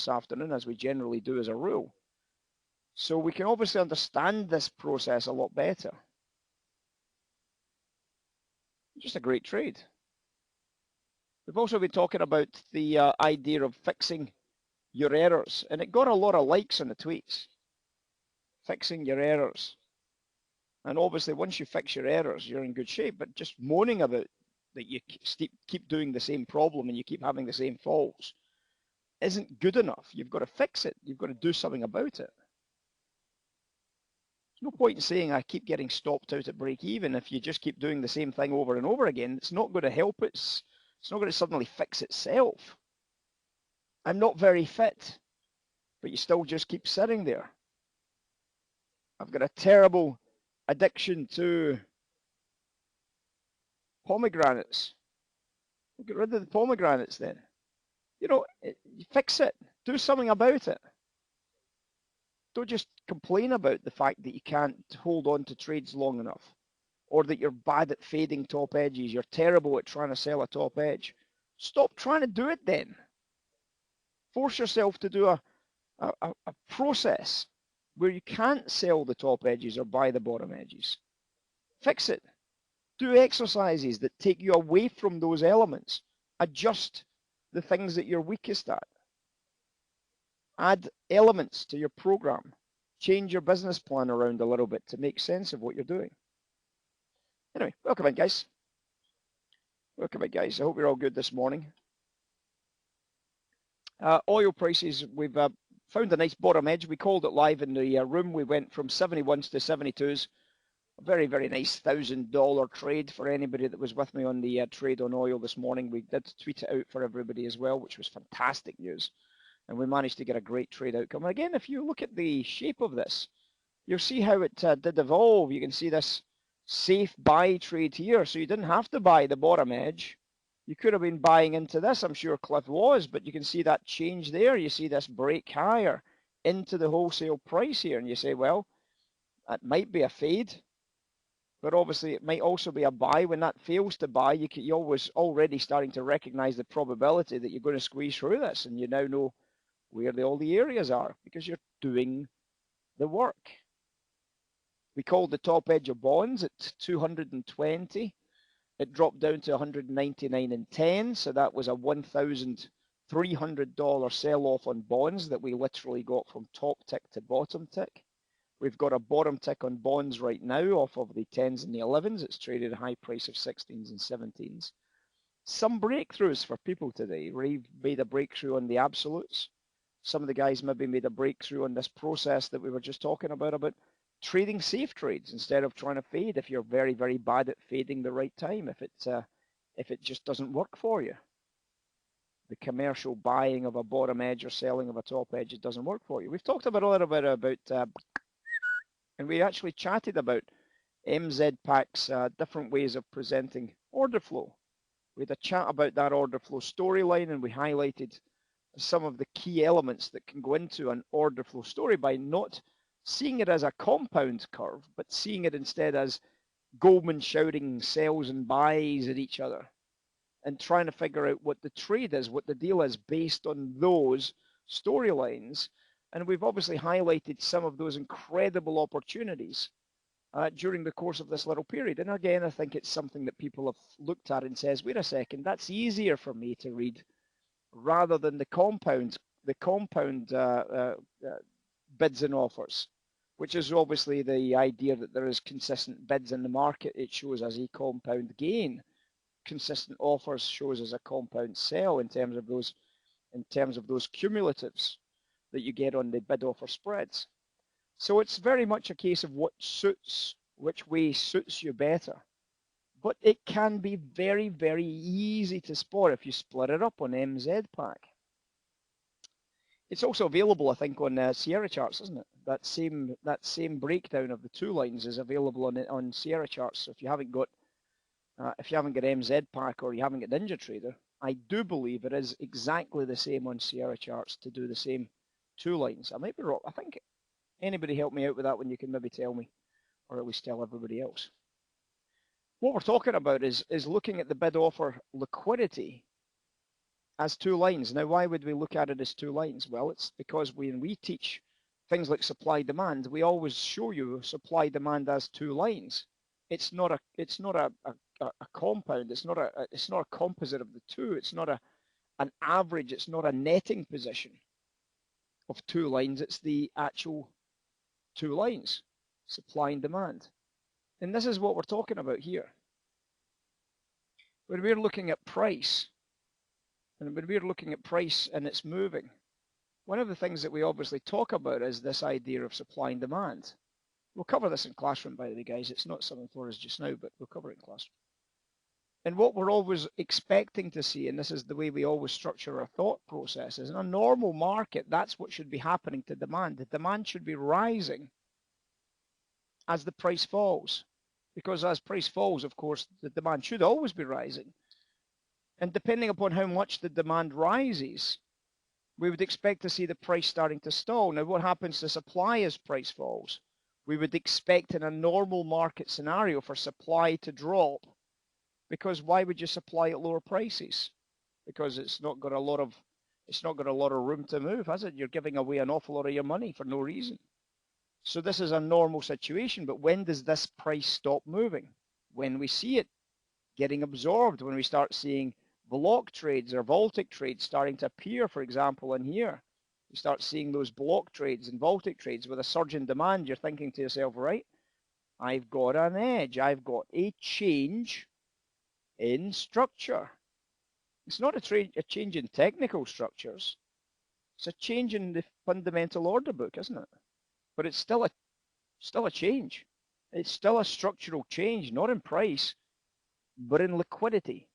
this afternoon, as we generally do as a rule. So we can obviously understand this process a lot better. Just a great trade. We've also been talking about the idea of fixing your errors, and it got a lot of likes on the tweets. Fixing your errors. And obviously, once you fix your errors, you're in good shape. But just moaning about that you keep doing the same problem and you keep having the same falls isn't good enough. You've got to fix it. You've got to do something about it. There's no point in saying I keep getting stopped out at break even if you just keep doing the same thing over and over again. It's not going to help. It's not going to suddenly fix itself. I'm not very fit, but you still just keep sitting there. I've got a terrible addiction to pomegranates. Get rid of the pomegranates then. You know, fix it. Do something about it. Don't just complain about the fact that you can't hold on to trades long enough, or that you're bad at fading top edges. You're terrible at trying to sell a top edge. Stop trying to do it then. Force yourself to do a process where you can't sell the top edges or buy the bottom edges. Fix it. Do exercises that take you away from those elements. Adjust the things that you're weakest at. Add elements to your program. Change your business plan around a little bit to make sense of what you're doing. Anyway, welcome in, guys. Welcome in, guys. I hope you're all good this morning. Oil prices, we've found a nice bottom edge. We called it live in the room. We went from 71s to 72s. A very, very nice $1,000 trade for anybody that was with me on the trade on oil this morning. We did tweet it out for everybody as well, which was fantastic news. And we managed to get a great trade outcome. And again, if you look at the shape of this, you'll see how it did evolve. You can see this safe buy trade here. So you didn't have to buy the bottom edge. You could have been buying into this, I'm sure Cliff was, but you can see that change there. You see this break higher into the wholesale price here. And you say, well, that might be a fade, but obviously it might also be a buy. When that fails to buy, you're always already starting to recognize the probability that you're going to squeeze through this. And you now know where all the areas are because you're doing the work. We called the top edge of bonds at 220. It dropped down to 199.10, so that was a $1,300 sell-off on bonds that we literally got from top tick to bottom tick. We've got a bottom tick on bonds right now off of the 10s and the 11s. It's traded at a high price of 16s and 17s. Some breakthroughs for people today. We've made a breakthrough on the absolutes. Some of the guys maybe made a breakthrough on this process that we were just talking about trading safe trades instead of trying to fade if you're very, very bad at fading the right time, if it just doesn't work for you. The commercial buying of a bottom edge or selling of a top edge, it doesn't work for you. We've talked about a little bit about, and we actually chatted about MZ Pack's different ways of presenting order flow. We had a chat about that order flow storyline, and we highlighted some of the key elements that can go into an order flow story by not seeing it as a compound curve, but seeing it instead as Goldman shouting sells and buys at each other and trying to figure out what the trade is, what the deal is based on those storylines. And we've obviously highlighted some of those incredible opportunities during the course of this little period. And again, I think it's something that people have looked at and says, wait a second, that's easier for me to read rather than the compound bids and offers, which is obviously the idea that there is consistent bids in the market. It shows as a compound gain. Consistent offers shows as a compound sell in terms of those cumulatives that you get on the bid offer spreads. So it's very much a case of which way suits you better. But it can be very, very easy to spot if you split it up on MZ Pack. It's also available, I think, on Sierra charts, isn't it? That same breakdown of the two lines is available on Sierra charts. So if you haven't got MZ Pack or you haven't got Ninja Trader, I do believe it is exactly the same on Sierra charts to do the same two lines. I might be wrong. I think anybody help me out with that one, you can maybe tell me, or at least tell everybody else. What we're talking about is looking at the bid offer liquidity as two lines. Now, why would we look at it as two lines? Well, it's because when we teach things like supply demand, we always show you supply demand as two lines. It's not a compound. It's not a composite of the two. It's not an average. It's not a netting position of two lines. It's the actual two lines, supply and demand. And this is what we're talking about here. When we're looking at price, and when we're looking at price and it's moving, one of the things that we obviously talk about is this idea of supply and demand. We'll cover this in classroom, by the way, guys. It's not something for us just now, but we'll cover it in classroom. And what we're always expecting to see, and this is the way we always structure our thought processes, in a normal market, that's what should be happening to demand. The demand should be rising as the price falls. Because as price falls, of course, the demand should always be rising. And depending upon how much the demand rises, we would expect to see the price starting to stall. Now, what happens to supply as price falls? We would expect in a normal market scenario for supply to drop, because why would you supply at lower prices? Because it's not got a lot of room to move, has it? You're giving away an awful lot of your money for no reason. So this is a normal situation, but when does this price stop moving? When we see it getting absorbed, when we start seeing block trades or Baltic trades starting to appear, for example, in here. You start seeing those block trades and Baltic trades with a surge in demand. You're thinking to yourself, right, I've got an edge. I've got a change in structure. It's not a change in technical structures. It's a change in the fundamental order book, isn't it? But it's still a change. It's still a structural change, not in price, but in liquidity.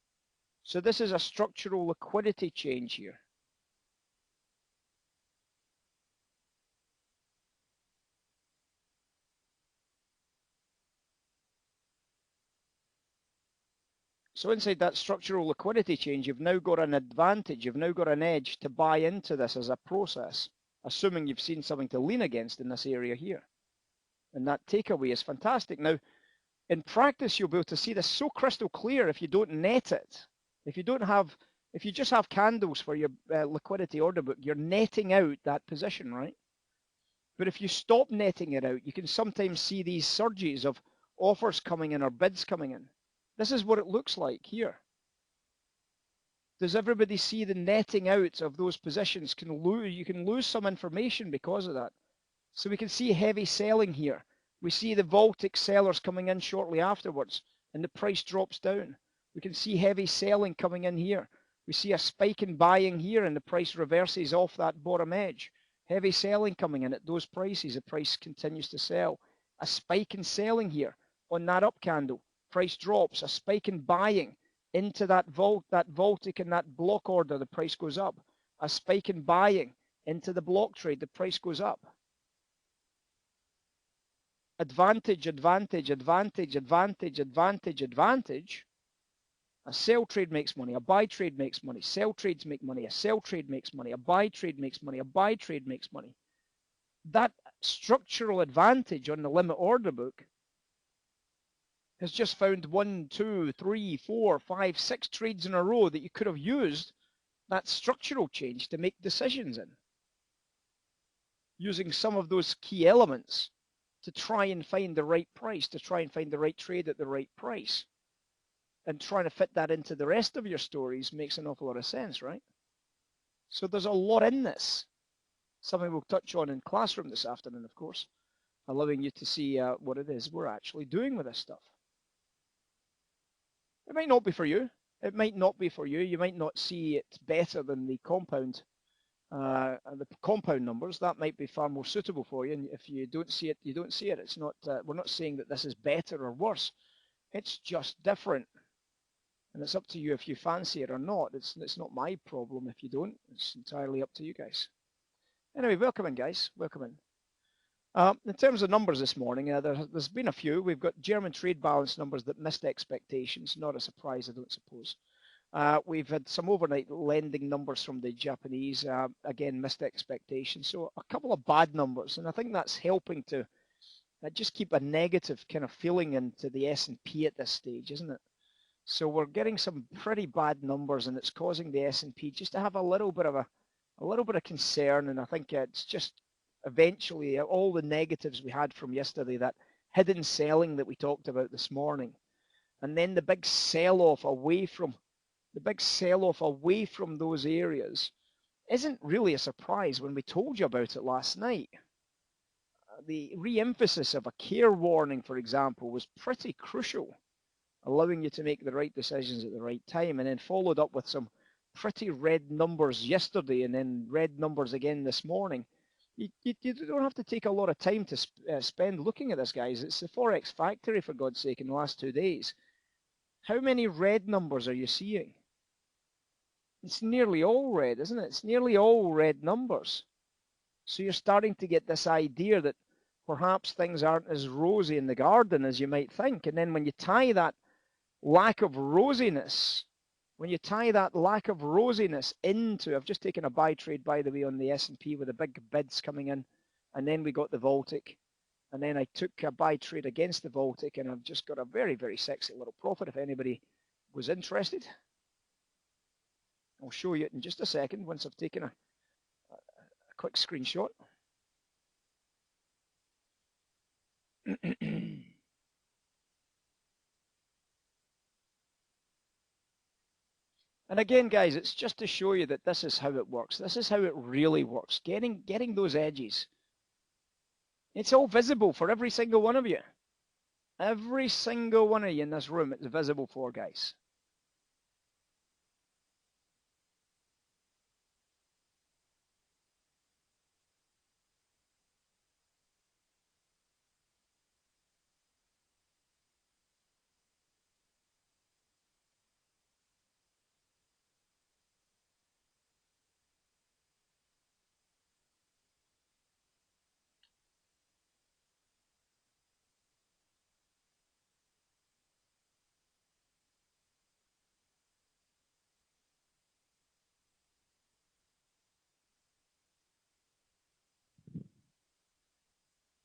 So this is a structural liquidity change here. So inside that structural liquidity change, you've now got an advantage, you've now got an edge to buy into this as a process, assuming you've seen something to lean against in this area here. And that takeaway is fantastic. Now, in practice, you'll be able to see this so crystal clear if you don't net it. If you just have candles for your liquidity order book, you're netting out that position, right? But if you stop netting it out, you can sometimes see these surges of offers coming in or bids coming in. This is what it looks like here. Does everybody see the netting out of those positions? You can lose some information because of that. So we can see heavy selling here. We see the Baltic sellers coming in shortly afterwards, and the price drops down. We can see heavy selling coming in here. We see a spike in buying here, and the price reverses off that bottom edge. Heavy selling coming in at those prices. The price continues to sell. A spike in selling here on that up candle. Price drops. A spike in buying into that Baltic and that block order. The price goes up. A spike in buying into the block trade. The price goes up. Advantage, advantage, advantage, advantage, advantage, advantage. A sell trade makes money. A buy trade makes money. Sell trades make money. A sell trade makes money. A buy trade makes money. A buy trade makes money. That structural advantage on the limit order book has just found 1, 2, 3, 4, 5, 6 trades in a row that you could have used that structural change to make decisions in, using some of those key elements to try and find the right price, to try and find the right trade at the right price. And trying to fit that into the rest of your stories makes an awful lot of sense, right? So there's a lot in this. Something we'll touch on in classroom this afternoon, of course, allowing you to see what it is we're actually doing with this stuff. It might not be for you. It might not be for you. You might not see it better than the compound numbers. That might be far more suitable for you. And if you don't see it, you don't see it. It's not. We're not saying that this is better or worse. It's just different. And it's up to you if you fancy it or not. It's not my problem if you don't. It's entirely up to you guys. Anyway, welcome in, guys. Welcome in. In terms of numbers this morning, there's been a few. We've got German trade balance numbers that missed expectations. Not a surprise, I don't suppose. We've had some overnight lending numbers from the Japanese. Again, missed expectations. So a couple of bad numbers. And I think that's helping to just keep a negative kind of feeling into the S&P at this stage, isn't it? So we're getting some pretty bad numbers, and it's causing the S&P just to have a little bit of concern. And I think it's just eventually all the negatives we had from yesterday, that hidden selling that we talked about this morning, and then the big sell-off away from those areas isn't really a surprise when we told you about it last night. The re-emphasis of a care warning, for example, was pretty crucial, allowing you to make the right decisions at the right time, and then followed up with some pretty red numbers yesterday and then red numbers again this morning. You don't have to take a lot of time to spend looking at this, guys. It's the Forex factory, for God's sake, in the last 2 days. How many red numbers are you seeing? It's nearly all red, isn't it? It's nearly all red numbers. So you're starting to get this idea that perhaps things aren't as rosy in the garden as you might think. And then when you tie that lack of rosiness, into, I've just taken a buy trade, by the way, on the S&P with the big bids coming in, and then we got the Baltic, and then I took a buy trade against the Baltic, and I've just got a very, very sexy little profit if anybody was interested. I'll show you it in just a second once I've taken a quick screenshot. And again, guys, it's just to show you that this is how it works. This is how it really works. Getting those edges. It's all visible for every single one of you. Every single one of you in this room, it's visible for, guys.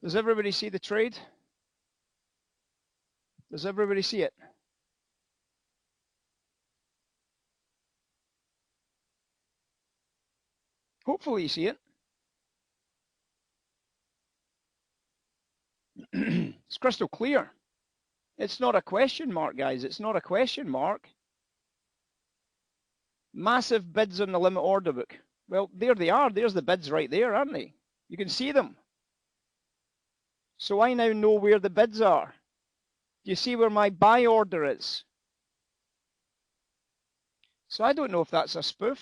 Does everybody see the trade? Does everybody see it? Hopefully you see it. It's crystal clear. It's not a question mark, guys. It's not a question mark. Massive bids on the limit order book. Well, there they are. There's the bids right there, aren't they? You can see them. So I now know where the bids are. Do you see where my buy order is? So I don't know if that's a spoof.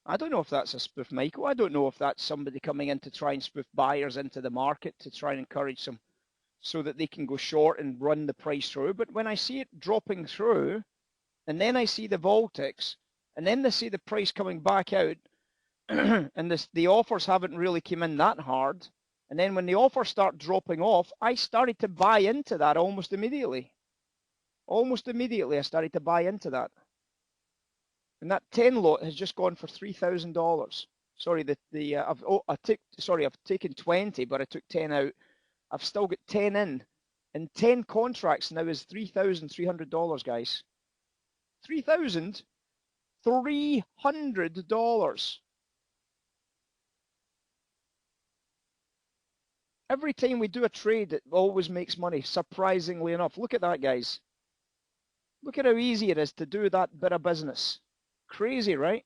I don't know if that's a spoof, Michael. I don't know if that's somebody coming in to try and spoof buyers into the market to try and encourage them so that they can go short and run the price through. But when I see it dropping through, and then I see the Baltics, and then I see the price coming back out, and the offers haven't really come in that hard, and then when the offers start dropping off, I started to buy into that almost immediately. Almost immediately, I started to buy into that. And that 10 lot has just gone for $3,000. Sorry, I've taken 20, but I took 10 out. I've still got 10 in, and 10 contracts now is $3,300, guys. $3,300. Every time we do a trade, it always makes money, surprisingly enough. Look at that, guys. Look at how easy it is to do that bit of business. Crazy, right?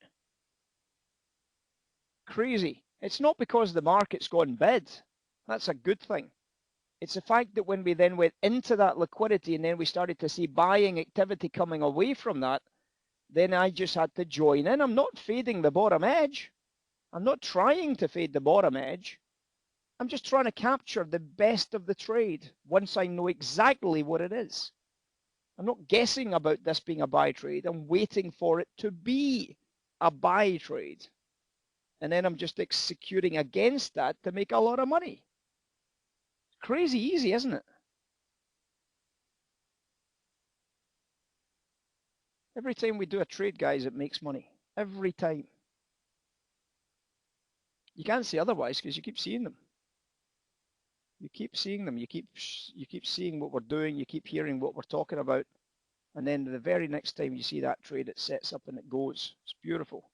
Crazy. It's not because the market's gone bid. That's a good thing. It's the fact that when we then went into that liquidity and then we started to see buying activity coming away from that, then I just had to join in. I'm not fading the bottom edge. I'm not trying to fade the bottom edge. I'm just trying to capture the best of the trade once I know exactly what it is. I'm not guessing about this being a buy trade. I'm waiting for it to be a buy trade. And then I'm just executing against that to make a lot of money. Crazy easy, isn't it? Every time we do a trade, guys, it makes money. Every time. You can't say otherwise because you keep seeing them. You keep seeing them. You keep seeing what we're doing. You keep hearing what we're talking about. And then the very next time you see that trade, it sets up and it goes. It's beautiful.